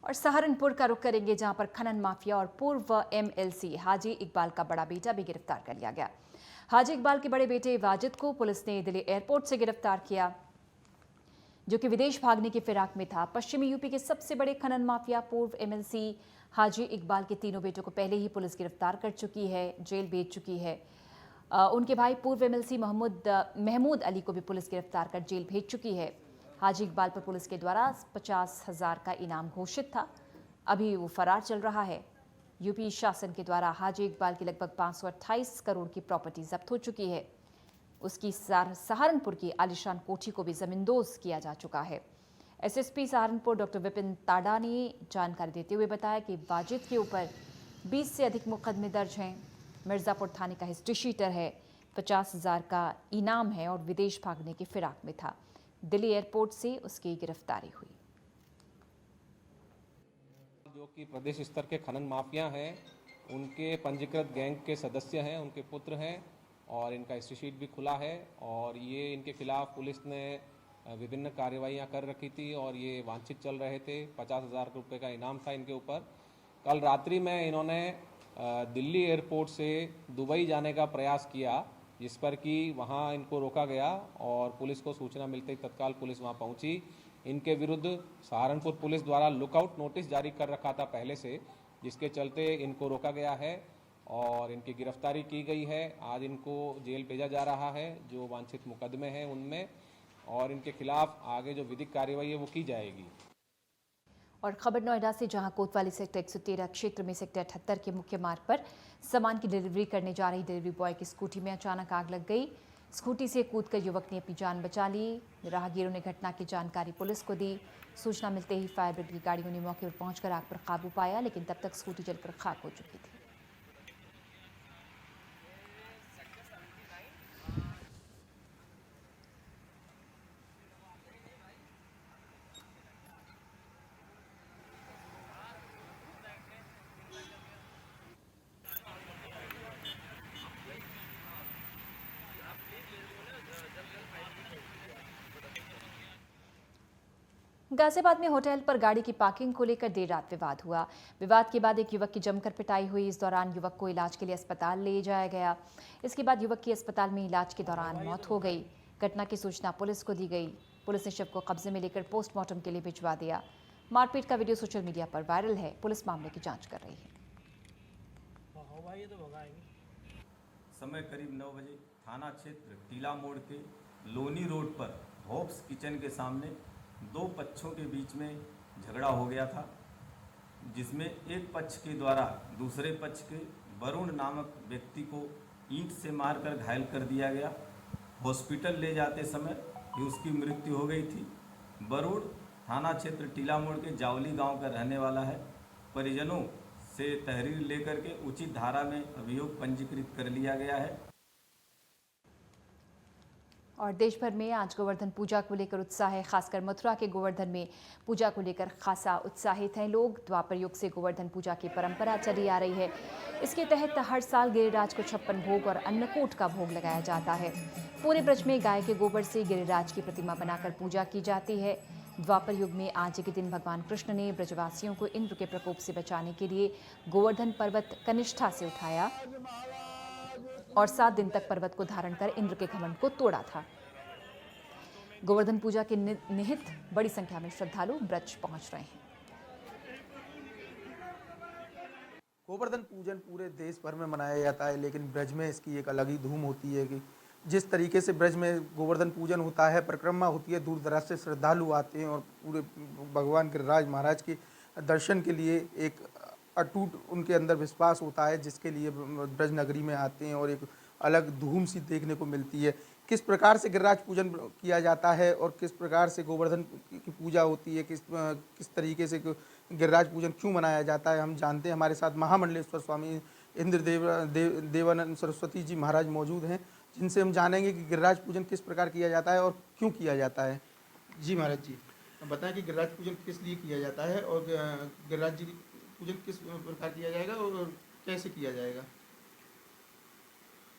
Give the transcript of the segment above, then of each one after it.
और सहारनपुर का रुख करेंगे, जहां पर खनन माफिया और पूर्व एमएलसी हाजी इकबाल का बड़ा बेटा भी गिरफ्तार कर लिया गया। हाजी इकबाल के बड़े बेटे वाजिद को पुलिस ने दिल्ली एयरपोर्ट से गिरफ्तार किया, जो कि विदेश भागने की फिराक में था। पश्चिमी यूपी के सबसे बड़े खनन माफिया पूर्व एमएलसी हाजी इकबाल के तीनों बेटों को पहले ही पुलिस गिरफ्तार कर चुकी है, जेल भेज चुकी है। उनके भाई पूर्व एमएलसी महमूद अली को भी पुलिस गिरफ्तार कर जेल भेज चुकी है। हाजी इकबाल पर पुलिस के द्वारा 50,000 का इनाम घोषित था, अभी वो फरार चल रहा है। यूपी शासन के द्वारा हाजी इकबाल की लगभग 528 करोड़ की प्रॉपर्टी जब्त हो चुकी है। उसकी सहारनपुर की आलिशान कोठी को भी जमींदोज किया जा चुका है। एसएसपी सहारनपुर डॉक्टर विपिन ताडा ने जानकारी देते हुए बताया कि वाजिद के ऊपर 20 से अधिक मुकदमे दर्ज हैं। मिर्जापुर थाने का हिस्ट्री शीटर है, 50,000 का इनाम है और विदेश भागने की फिराक में था। दिल्ली एयरपोर्ट से उसकी गिरफ्तारी हुई। जो कि प्रदेश स्तर के खनन माफिया हैं, उनके पंजीकृत गैंग के सदस्य हैं, उनके पुत्र हैं और इनका हिस्ट्री शीट भी खुला है। और ये इनके खिलाफ पुलिस ने विभिन्न कार्रवाइयाँ कर रखी थी और ये वांछित चल रहे थे। 50,000 रुपये का इनाम था इनके ऊपर। कल रात्रि में इन्होंने दिल्ली एयरपोर्ट से दुबई जाने का प्रयास किया, जिस पर कि वहाँ इनको रोका गया और पुलिस को सूचना मिलते ही तत्काल पुलिस वहाँ पहुँची। इनके विरुद्ध सहारनपुर पुलिस द्वारा लुकआउट नोटिस जारी कर रखा था पहले से, जिसके चलते इनको रोका गया है और इनकी गिरफ्तारी की गई है। आज इनको जेल भेजा जा रहा है जो वांछित मुकदमे हैं उनमें, और इनके खिलाफ आगे जो विधिक कार्रवाई है वो की जाएगी। और खबर नोएडा से, जहां कोतवाली सेक्टर 113 क्षेत्र में सेक्टर 78 के मुख्य मार्ग पर सामान की डिलीवरी करने जा रही डिलीवरी बॉय की स्कूटी में अचानक आग लग गई। स्कूटी से कूदकर युवक ने अपनी जान बचा ली। राहगीरों ने घटना की जानकारी पुलिस को दी। सूचना मिलते ही फायर ब्रिगेड की गाड़ियों ने मौके पर पहुंचकर आग पर काबू पाया, लेकिन तब तक स्कूटी जलकर खाक हो चुकी थी। गाजियाबाद में होटल पर गाड़ी की पार्किंग को लेकर देर रात विवाद हुआ। विवाद के बाद एक युवक की जमकर पिटाई हुई। इस दौरान युवक को इलाज के लिए अस्पताल ले जाया गया। इसके बाद युवक की अस्पताल में इलाज के दौरान मौत हो गई। घटना की सूचना पुलिस को दी गई। पुलिस ने शव को कब्जे में लेकर पोस्टमार्टम के लिए भिजवा दिया। मारपीट का वीडियो सोशल मीडिया पर वायरल है। पुलिस मामले की जाँच कर रही है। समय करीब 9 बजे थाना क्षेत्र टीला मोड़ के लोनी रोड पर होप्स किचन के सामने दो पक्षों के बीच में झगड़ा हो गया था, जिसमें एक पक्ष के द्वारा दूसरे पक्ष के वरुण नामक व्यक्ति को ईंट से मारकर घायल कर दिया गया। हॉस्पिटल ले जाते समय ही उसकी मृत्यु हो गई थी। वरुण थाना क्षेत्र टीला मोड़ के जावली गांव का रहने वाला है। परिजनों से तहरीर लेकर के उचित धारा में अभियोग पंजीकृत कर लिया गया है। और देश भर में आज गोवर्धन पूजा को लेकर उत्साह है। खासकर मथुरा के गोवर्धन में पूजा को लेकर खासा उत्साहित हैं लोग। द्वापर युग से गोवर्धन पूजा की परंपरा चली आ रही है। इसके तहत हर साल गिरिराज को 56 भोग और अन्नकूट का भोग लगाया जाता है। पूरे ब्रज में गाय के गोबर से गिरिराज की प्रतिमा बनाकर पूजा की जाती है। द्वापर युग में आज के दिन भगवान कृष्ण ने ब्रजवासियों को इंद्र के प्रकोप से बचाने के लिए गोवर्धन पर्वत कनिष्ठा से उठाया और 7 दिन तक पर्वत को धारण कर इंद्र के घमंड को तोड़ा था। गोवर्धन पूजा के निहित बड़ी संख्या में श्रद्धालु ब्रज पहुंच रहे हैं। गोवर्धन पूजन पूरे देश भर में मनाया जाता है, लेकिन ब्रज में इसकी एक अलग ही धूम होती है कि जिस तरीके से ब्रज में गोवर्धन पूजन होता है, परिक्रमा होती है, दूर दराज से श्रद्धालु आते हैं और पूरे भगवान गिरिराज महाराज के दर्शन के लिए एक अटूट उनके अंदर विश्वास होता है, जिसके लिए ब्रज नगरी में आते हैं और एक अलग धूम सी देखने को मिलती है। किस प्रकार से गिरिराज पूजन किया जाता है और किस प्रकार से गोवर्धन की पूजा होती है, किस तरीके से गिरिराज पूजन क्यों मनाया जाता है, हम जानते हैं। हमारे साथ महामंडलेश्वर स्वामी इंद्र देवानंद सरस्वती जी महाराज मौजूद हैं, जिनसे हम जानेंगे कि गिरिराज पूजन किस प्रकार किया जाता है और क्यों किया जाता है। जी महाराज जी, बताएं कि गिरिराज पूजन किस लिए किया जाता है और गिरिराज जी पूजन किस प्रकार किया जाएगा और कैसे किया जाएगा।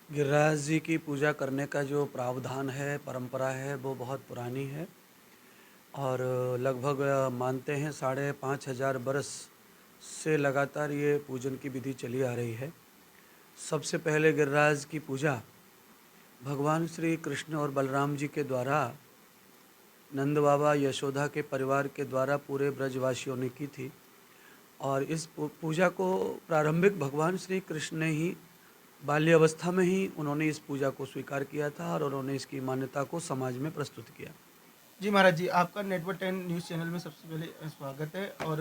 गिरिराज जी की पूजा करने का जो प्रावधान है, परंपरा है, वो बहुत पुरानी है। और लगभग मानते हैं 5,500 बरस से लगातार ये पूजन की विधि चली आ रही है। सबसे पहले गिरिराज की पूजा भगवान श्री कृष्ण और बलराम जी के द्वारा नंद बाबा यशोदा के परिवार के द्वारा पूरे ब्रजवासियों ने की थी और इस पूजा को प्रारंभिक भगवान श्री कृष्ण ने ही बाल्यावस्था में ही उन्होंने इस पूजा को स्वीकार किया था और उन्होंने इसकी मान्यता को समाज में प्रस्तुत किया। जी महाराज जी, आपका नेटवर्क 10 न्यूज़ चैनल में सबसे पहले स्वागत है और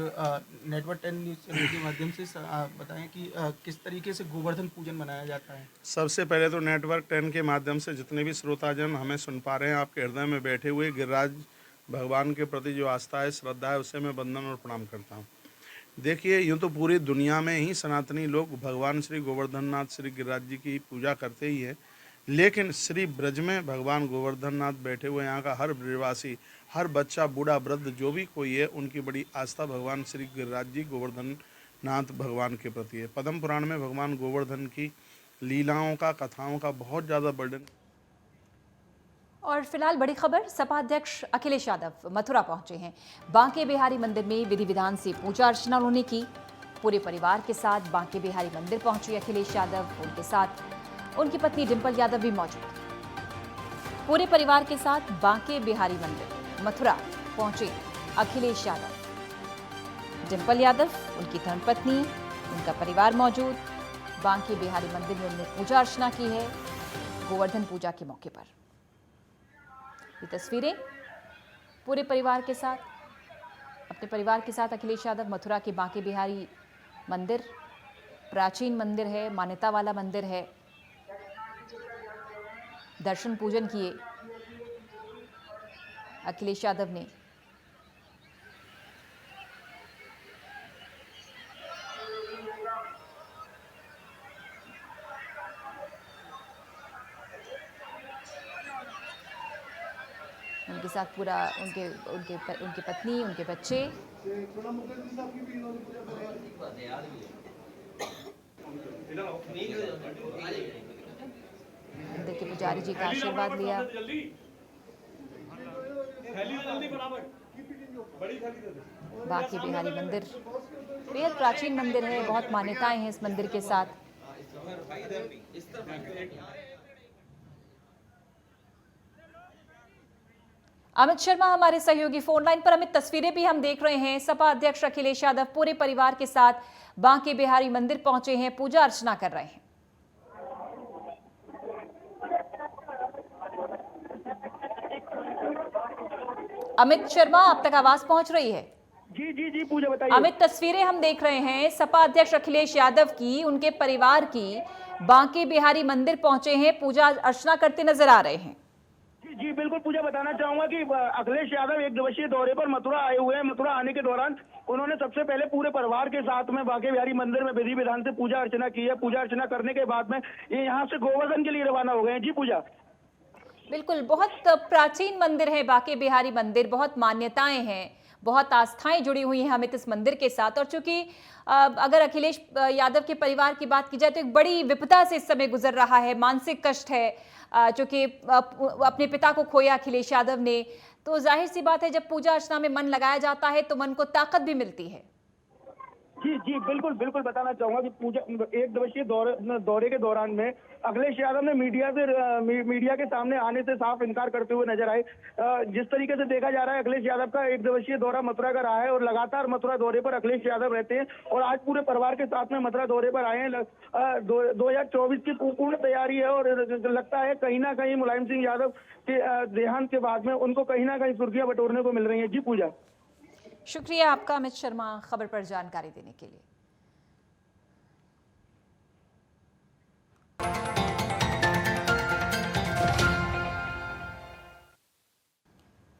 नेटवर्क 10 न्यूज़ चैनल के माध्यम से बताएं कि किस तरीके से गोवर्धन पूजन मनाया जाता है। सबसे पहले तो नेटवर्क 10 के माध्यम से जितने भी श्रोताजन हमें सुन पा रहे हैं, आपके हृदय में बैठे हुए गिरिराज भगवान के प्रति जो आस्था है, श्रद्धा है, उससे मैं वंदन और प्रणाम करता हूँ। देखिए, यूँ तो पूरी दुनिया में ही सनातनी लोग भगवान श्री गोवर्धननाथ श्री गिरिराज जी की पूजा करते ही है, लेकिन श्री ब्रज में भगवान गोवर्धननाथ बैठे हुए यहाँ का हर ब्रजवासी, हर बच्चा, बूढ़ा, वृद्ध जो भी कोई है, उनकी बड़ी आस्था भगवान श्री गिरिराज जी गोवर्धननाथ भगवान के प्रति है। पद्म पुराण में भगवान गोवर्धन की लीलाओं का, कथाओं का बहुत ज़्यादा वर्णन। और फिलहाल बड़ी खबर, सपा अध्यक्ष अखिलेश यादव मथुरा पहुंचे हैं। बांके बिहारी मंदिर में विधि विधान से पूजा अर्चना उन्होंने की। पूरे परिवार के साथ बांके बिहारी मंदिर पहुंचे अखिलेश यादव। उनके साथ उनकी पत्नी डिंपल यादव भी मौजूद। पूरे परिवार के साथ बांके बिहारी मंदिर मथुरा पहुंचे अखिलेश यादव। डिंपल यादव, उनकी धर्मपत्नी, उनका परिवार मौजूद। बांके बिहारी मंदिर में उन्होंने पूजा अर्चना की है गोवर्धन पूजा के मौके पर। ये तस्वीरें पूरे परिवार के साथ, अपने परिवार के साथ अखिलेश यादव मथुरा के बांके बिहारी मंदिर, प्राचीन मंदिर है, मान्यता वाला मंदिर है। दर्शन पूजन किए अखिलेश यादव ने। उनके साथ पूरा उनके पत्नी, उनके बच्चे। मंदिर के पुजारी जी का आशीर्वाद लिया। बांके बिहारी मंदिर बेहद प्राचीन मंदिर है, बहुत मान्यताएं हैं इस मंदिर के साथ। अमित शर्मा हमारे सहयोगी फोन लाइन पर। अमित, तस्वीरें भी हम देख रहे हैं, सपा अध्यक्ष अखिलेश यादव पूरे परिवार के साथ बांके बिहारी मंदिर पहुंचे हैं, पूजा अर्चना कर रहे हैं। अमित शर्मा, आप तक आवाज पहुंच रही है? जी पूजा बताइए। अमित, तस्वीरें हम देख रहे हैं सपा अध्यक्ष अखिलेश यादव की, उनके परिवार की बांके बिहारी मंदिर पहुंचे हैं, पूजा अर्चना करते नजर आ रहे हैं। जी बिल्कुल पूजा, बताना चाहूंगा कि अखिलेश यादव एक दिवसीय दौरे पर मथुरा आए हुए हैं। मथुरा आने के दौरान उन्होंने सबसे पहले पूरे परिवार के साथ में बांके बिहारी मंदिर में विधि विधान से पूजा अर्चना की है। पूजा अर्चना करने के बाद में ये यहाँ से गोवर्धन के लिए रवाना हो गए हैं। जी पूजा बिल्कुल, बहुत प्राचीन मंदिर है बांके बिहारी मंदिर, बहुत मान्यताएं हैं, बहुत आस्थाएं जुड़ी हुई हैं हमें इस मंदिर के साथ। और चूंकि अगर अखिलेश यादव के परिवार की बात की जाए तो एक बड़ी विपदा से इस समय गुजर रहा है, मानसिक कष्ट है, चूंकि अपने पिता को खोया अखिलेश यादव ने, तो जाहिर सी बात है जब पूजा अर्चना में मन लगाया जाता है तो मन को ताकत भी मिलती है। जी बिल्कुल बताना चाहूंगा कि पूजा एक दिवसीय दौरे के दौरान में अखिलेश यादव ने मीडिया के सामने आने से साफ इनकार करते हुए नजर आए। जिस तरीके से देखा जा रहा है अखिलेश यादव का एक दिवसीय दौरा मथुरा का रहा है और लगातार मथुरा दौरे पर अखिलेश यादव रहते हैं और आज पूरे परिवार के साथ में मथुरा दौरे पर आए हैं। 2024 की पूर्ण तैयारी है और लगता है कहीं ना कहीं मुलायम सिंह यादव के देहांत के बाद में उनको कहीं ना कहीं सुर्खियां बटोरने को मिल रही है। जी पूजा, शुक्रिया आपका अमित शर्मा खबर पर जानकारी देने के लिए।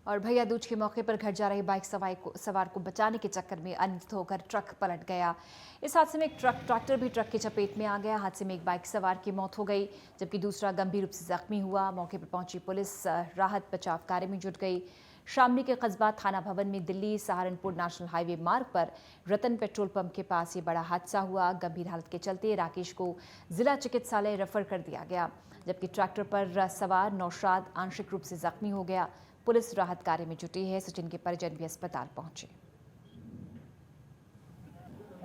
और भैया दूज के मौके पर घर जा रहे बाइक सवार को बचाने के चक्कर में अनियंत्रित होकर ट्रक पलट गया। इस हादसे में एक ट्रैक्टर भी ट्रक की चपेट में आ गया। हादसे में एक बाइक सवार की मौत हो गई जबकि दूसरा गंभीर रूप से जख्मी हुआ। मौके पर पहुंची पुलिस राहत बचाव कार्य में जुट गई। शामली के कस्बा थाना भवन में दिल्ली सहारनपुर नेशनल हाईवे मार्ग पर रतन पेट्रोल पंप के पास ये बड़ा हादसा हुआ। गंभीर हालत के चलते राकेश को जिला चिकित्सालय रेफर कर दिया गया जबकि ट्रैक्टर पर सवार नौशाद आंशिक रूप से जख्मी हो गया। पुलिस राहत कार्य में जुटी है। सचिन के परिजन भी अस्पताल पहुंचे।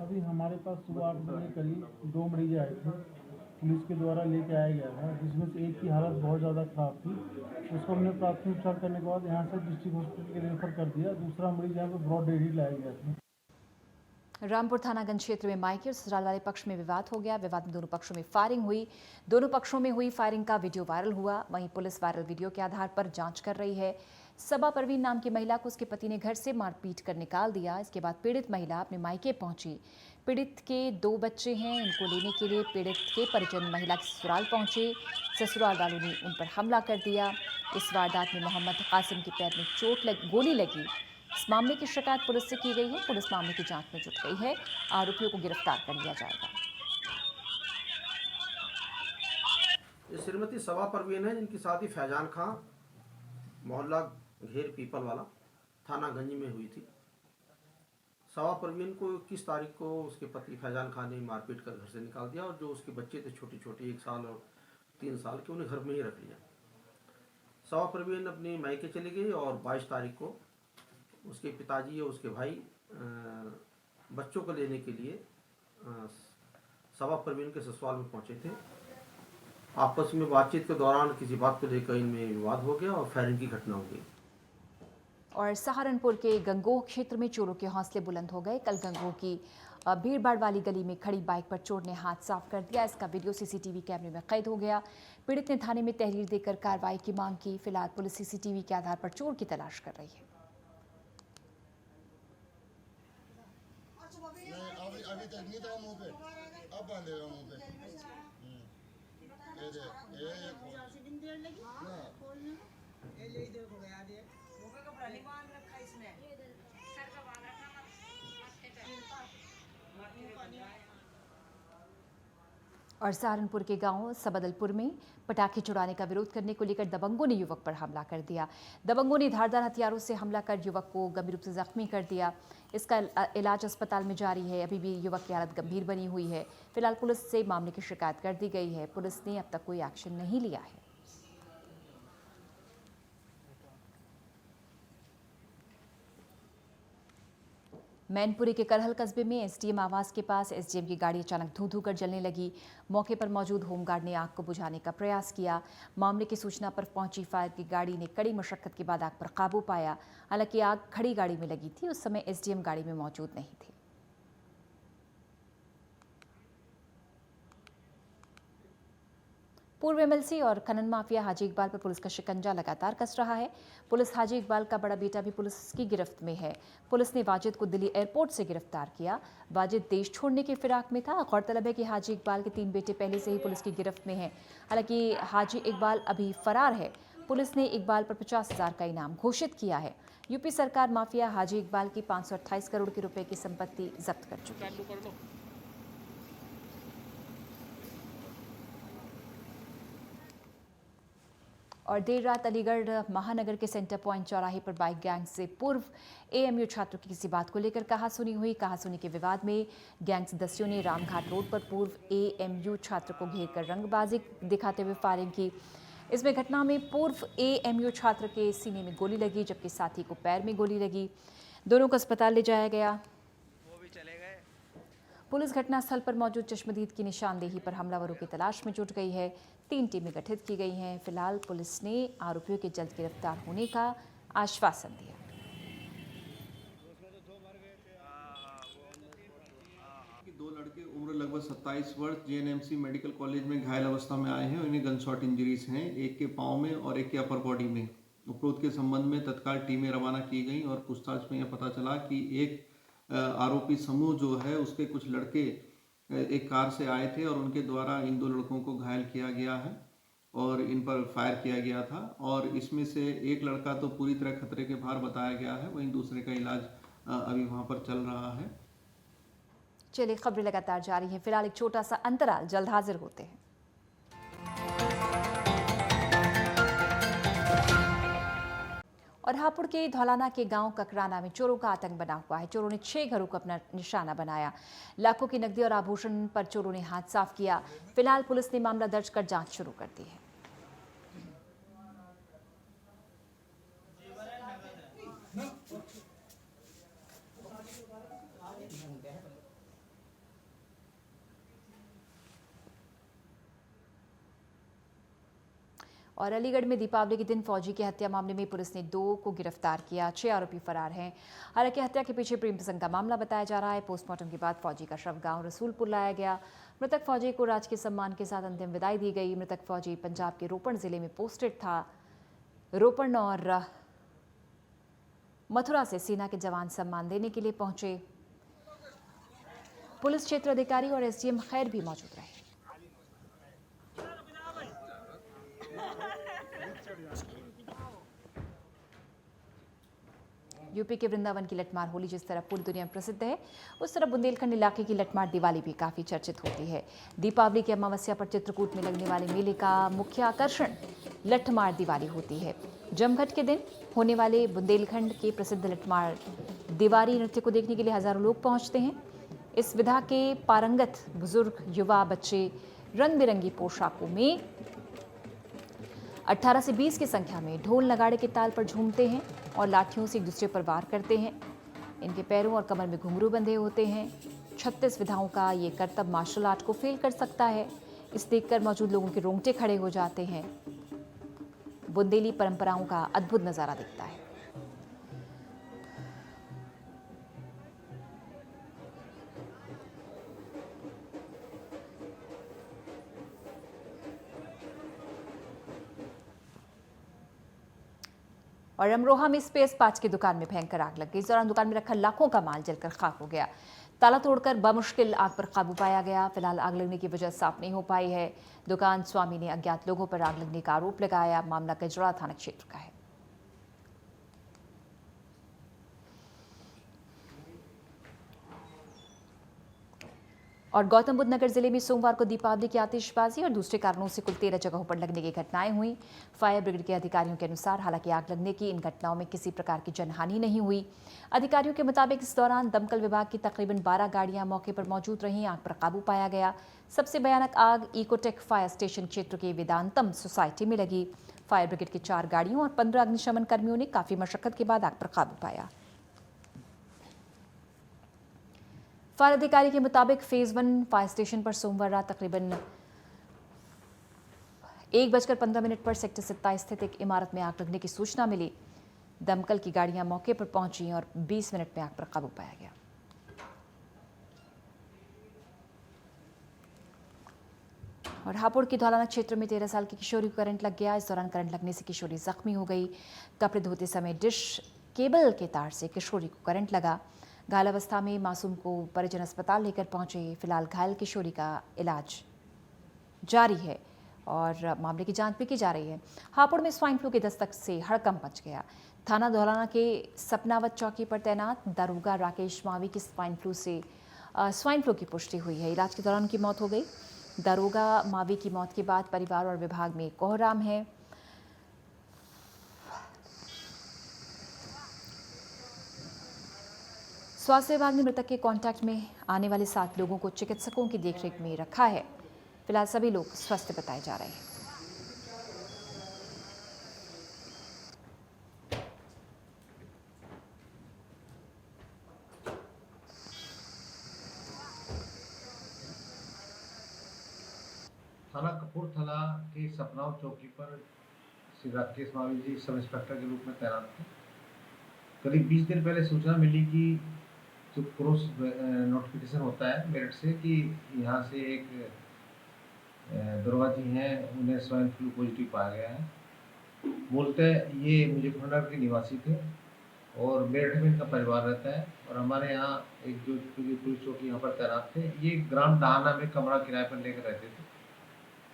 अभी हमारे पास सुबह 8 बजे करीब 2 मरीज आए थे, पुलिस के द्वारा लेके आया गया था, जिसमें से एक की हालत बहुत ज़्यादा ख़राब थी। उसको हमने प्राथमिक उपचार करने के बाद यहाँ से डिस्ट्रिक्ट हॉस्पिटल के लिए रेफर कर दिया। दूसरा मरीज यहाँ पे ब्रॉड डेली लाया गया था। रामपुर थानागंज क्षेत्र में मायके और ससुराल वाले पक्ष में विवाद हो गया। विवाद में दोनों पक्षों में फायरिंग हुई। दोनों पक्षों में हुई फायरिंग का वीडियो वायरल हुआ। वहीं पुलिस वायरल वीडियो के आधार पर जांच कर रही है। सबा परवीन नाम की महिला को उसके पति ने घर से मारपीट कर निकाल दिया। इसके बाद पीड़ित महिला अपने मायके पहुंची। पीड़ित के 2 बच्चे हैं, इनको लेने के लिए पीड़ित के परिजन महिला के ससुराल पहुंचे। ससुराल वालों ने उन पर हमला कर दिया। इस वारदात में मोहम्मद कासिम के पैर में गोली लगी। इस मामले की शिकायत पुलिस से की गई है। पुलिस मामले की जांच में जुट गई है। आरोपियों को गिरफ्तार कर लिया जाएगा। ये श्रीमती सबा परवीन है, जिनकी शादी फैजान खां मोहल्ला घेर पीपल वाला थाना गंज में हुई थी। सबा परवीन को 21 तारीख को उसके पति फैजान खान ने मारपीट कर घर से निकाल दिया और जो उसके बच्चे थे छोटे छोटे 1 साल और 3 साल के, उन्हें घर में ही रख लिया। सबा परवीन अपनी मायके चली गई और 22 तारीख को उसके पिताजी और उसके भाई बच्चों को लेने के लिए सबा परवीन के ससुराल में पहुंचे थे। आपस में बातचीत के दौरान किसी बात को लेकर इनमें विवाद हो गया और फायरिंग की घटना हो गई। और सहारनपुर के गंगोह क्षेत्र में चोरों के हौसले बुलंद हो गए। कल गंगोह की भीड़भाड़ वाली गली में खड़ी बाइक पर चोर ने हाथ साफ कर दिया। इसका वीडियो सीसीटीवी कैमरे में कैद हो गया। पीड़ित ने थाने में तहरीर देकर कार्रवाई की मांग की। फिलहाल पुलिस सीसीटीवी के आधार पर चोर की तलाश कर रही है। अभी तक नहीं था मुंह पे, अब बांधेगा मुंह पे। और सहारनपुर के गांव सबदलपुर में पटाखे छुड़ाने का विरोध करने को लेकर दबंगों ने युवक पर हमला कर दिया। दबंगों ने धारदार हथियारों से हमला कर युवक को गंभीर रूप से जख्मी कर दिया। इसका इलाज अस्पताल में जारी है। अभी भी युवक की हालत गंभीर बनी हुई है। फिलहाल पुलिस से मामले की शिकायत कर दी गई है। पुलिस ने अब तक कोई एक्शन नहीं लिया है। मैनपुरी के करहल कस्बे में एसडीएम आवास के पास एसडीएम की गाड़ी अचानक धू-धू कर जलने लगी। मौके पर मौजूद होमगार्ड ने आग को बुझाने का प्रयास किया। मामले की सूचना पर पहुंची फायर की गाड़ी ने कड़ी मशक्कत के बाद आग पर काबू पाया। हालांकि आग खड़ी गाड़ी में लगी थी। उस समय एसडीएम गाड़ी में मौजूद नहीं थे। पूर्व एमएलसी और खनन माफिया हाजी इकबाल पर पुलिस का शिकंजा लगातार कस रहा है। पुलिस हाजी इकबाल का बड़ा बेटा भी पुलिस की गिरफ्त में है। पुलिस ने वाजिद को दिल्ली एयरपोर्ट से गिरफ्तार किया। वाजिद देश छोड़ने की फिराक में था। गौरतलब है कि हाजी इकबाल के 3 बेटे पहले से ही पुलिस की गिरफ्त में हैं। हालांकि हाजी इकबाल अभी फरार है। पुलिस ने इकबाल पर 50,000 का इनाम घोषित किया है। यूपी सरकार माफिया हाजी इकबाल की 528 करोड़ के रुपए की संपत्ति जब्त कर चुकी है। और देर रात अलीगढ़ महानगर के सेंटर पॉइंट चौराहे पर बाइक गैंग से पूर्व एएमयू छात्र की किसी बात को लेकर कहासुनी हुई। कहासुनी के विवाद में गैंग सदस्यों ने रामघाट रोड पर पूर्व एएमयू छात्र को घेरकर रंगबाजी दिखाते हुए फायरिंग की। इसमें घटना में पूर्व एएमयू छात्र के सीने में गोली लगी, जबकि साथी को पैर में गोली लगी। दोनों को अस्पताल ले जाया गया। पुलिस घटनास्थल पर मौजूद चश्मदीद की निशानदेही पर हमलावरों की तलाश में जुट गई है। 3 टीमें गठित की गई हैं। फिलहाल पुलिस ने आरोपियों के जल्द गिरफ्तार होने का आश्वासन दिया। दो लड़के उम्र लगभग 27 वर्ष जेएनएमसी मेडिकल कॉलेज में घायल अवस्था में आए हैं। उन्हें गनशॉट इंजरीज हैं, एक के पांव में और एक के अपर बॉडी में। उपरोक्त के संबंध में तत्काल टीमें रवाना की गई और पूछताछ में यह पता चला कि एक आरोपी समूह जो है उसके कुछ लड़के एक कार से आए थे और उनके द्वारा इन 2 लड़कों को घायल किया गया है और इन पर फायर किया गया था। और इसमें से एक लड़का तो पूरी तरह खतरे के बाहर बताया गया है, वहीं दूसरे का इलाज अभी वहां पर चल रहा है। चलिए, खबरें लगातार जारी हैं। फिलहाल एक छोटा सा अंतराल, जल्द हाजिर होते हैं। और हापुड़ के धौलाना के गांव ककराना में चोरों का आतंक बना हुआ है। चोरों ने 6 घरों को अपना निशाना बनाया। लाखों की नकदी और आभूषण पर चोरों ने हाथ साफ किया। फिलहाल पुलिस ने मामला दर्ज कर जांच शुरू कर दी है। और अलीगढ़ में दीपावली के दिन फौजी की हत्या मामले में पुलिस ने 2 को गिरफ्तार किया। 6 आरोपी फरार हैं। हालांकि हत्या के पीछे प्रेम प्रसंग का मामला बताया जा रहा है। पोस्टमार्टम के बाद फौजी का शव गांव रसूलपुर लाया गया। मृतक फौजी को राजकीय सम्मान के साथ अंतिम विदाई दी गई। मृतक फौजी पंजाब के रोपड़ जिले में पोस्टेड था। रोपड़ और मथुरा से सेना के जवान सम्मान देने के लिए पहुंचे। पुलिस क्षेत्र अधिकारी और एसडीएम खैर भी मौजूद रहे। यूपी के वृंदावन की लठमार होली जिस तरह पूरी दुनिया में प्रसिद्ध है, उस तरह बुंदेलखंड इलाके की लठमार दिवाली भी काफी चर्चित होती है। दीपावली की अमावस्या पर चित्रकूट में लगने वाले मेले का मुख्य आकर्षण लठमार दिवाली होती है। जमघट के दिन होने वाले बुंदेलखंड के प्रसिद्ध लठमार दिवाली नृत्य को देखने के लिए हजारों लोग पहुंचते हैं। इस विधा के पारंगत बुजुर्ग, युवा, बच्चे रंग बिरंगी पोशाकों में 18 से 20 की संख्या में ढोल नगाड़े के ताल पर झूमते हैं और लाठियों से एक दूसरे पर वार करते हैं। इनके पैरों और कमर में घुंघरू बंधे होते हैं। 36 विधाओं का ये करतब मार्शल आर्ट को फेल कर सकता है। इस देखकर मौजूद लोगों के रोंगटे खड़े हो जाते हैं। बुंदेली परंपराओं का अद्भुत नजारा दिखता है। और अमरोहा में स्पेस पार्ट्स की दुकान में भयंकर आग लग गई। इस दौरान दुकान में रखा लाखों का माल जलकर खाक हो गया। ताला तोड़कर बमुश्किल आग पर काबू पाया गया। फिलहाल आग लगने की वजह साफ नहीं हो पाई है। दुकान स्वामी ने अज्ञात लोगों पर आग लगने का आरोप लगाया। मामला कजरा थाना क्षेत्र का है। और गौतम बुद्ध नगर जिले में सोमवार को दीपावली की आतिशबाजी और दूसरे कारणों से कुल 13 जगहों पर लगने की घटनाएं हुई। फायर ब्रिगेड के अधिकारियों के अनुसार हालांकि आग लगने की इन घटनाओं में किसी प्रकार की जनहानि नहीं हुई। अधिकारियों के मुताबिक इस दौरान दमकल विभाग की तकरीबन 12 गाड़ियां मौके पर मौजूद रहीं। आग पर काबू पाया गया। सबसे भयानक आग इकोटेक फायर स्टेशन क्षेत्र के वेदांतम सोसाइटी में लगी। फायर ब्रिगेड की 4 गाड़ियों और 15 अग्निशमन कर्मियों ने काफी मशक्कत के बाद आग पर काबू पाया। फायर अधिकारी के मुताबिक फेज 1 फायर स्टेशन पर सोमवार रात तकरीबन 1:15 पर सेक्टर 27 स्थित एक इमारत में आग लगने की सूचना मिली। दमकल की गाड़ियां मौके पर पहुंची और 20 मिनट में आग पर काबू पाया गया। और हापुड़ की धौलाना क्षेत्र में 13 साल की किशोरी को करंट लग गया। इस दौरान करंट लगने से किशोरी जख्मी हो गई। कपड़े धोते समय डिश केबल के तार से किशोरी को करंट लगा। घायल अवस्था में मासूम को परिजन अस्पताल लेकर पहुंचे। फिलहाल घायल किशोरी का इलाज जारी है और मामले की जांच भी की जा रही है। हापुड़ में स्वाइन फ्लू की दस्तक से हड़कंप मच गया। थाना धौलाना के सपनावत चौकी पर तैनात दारोगा राकेश मावी की स्वाइन फ्लू की पुष्टि हुई है। इलाज के दौरान उनकी मौत हो गई। दारोगा मावी की मौत के बाद परिवार और विभाग में कोहराम है। स्वास्थ्य विभाग ने मृतक के कांटेक्ट में आने वाले 7 लोगों को चिकित्सकों की देखरेख में रखा है। फिलहाल सभी लोग स्वस्थ बताए जा रहे हैं। थाना कपूरथला के सपनाव चौकी पर श्री राकेश मावी जी सब इंस्पेक्टर के रूप में तैनात थे। करीब 20 दिन पहले सूचना मिली कि जो क्रॉस नोटिफिकेशन होता है मेरठ से कि यहाँ से एक दरोगा जी हैं, उन्हें स्वाइन फ्लू पॉजिटिव पाया गया है। मूलतः ये मुजफ्फरनगर के निवासी थे और मेरठ में इनका परिवार रहता है। और हमारे यहाँ एक जो पुलिस चौकी यहाँ पर तैनात थे, ये ग्राम डहाना में कमरा किराए पर लेकर रहते थे।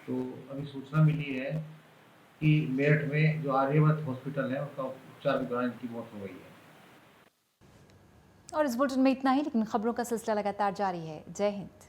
तो अभी सूचना मिली है कि मेरठ में जो आर्यवर्त हॉस्पिटल है उसका उपचार के दौरान इनकी मौत हो गई है। और इस बुलेटिन में इतना ही, लेकिन खबरों का सिलसिला लगातार जारी है। जय हिंद।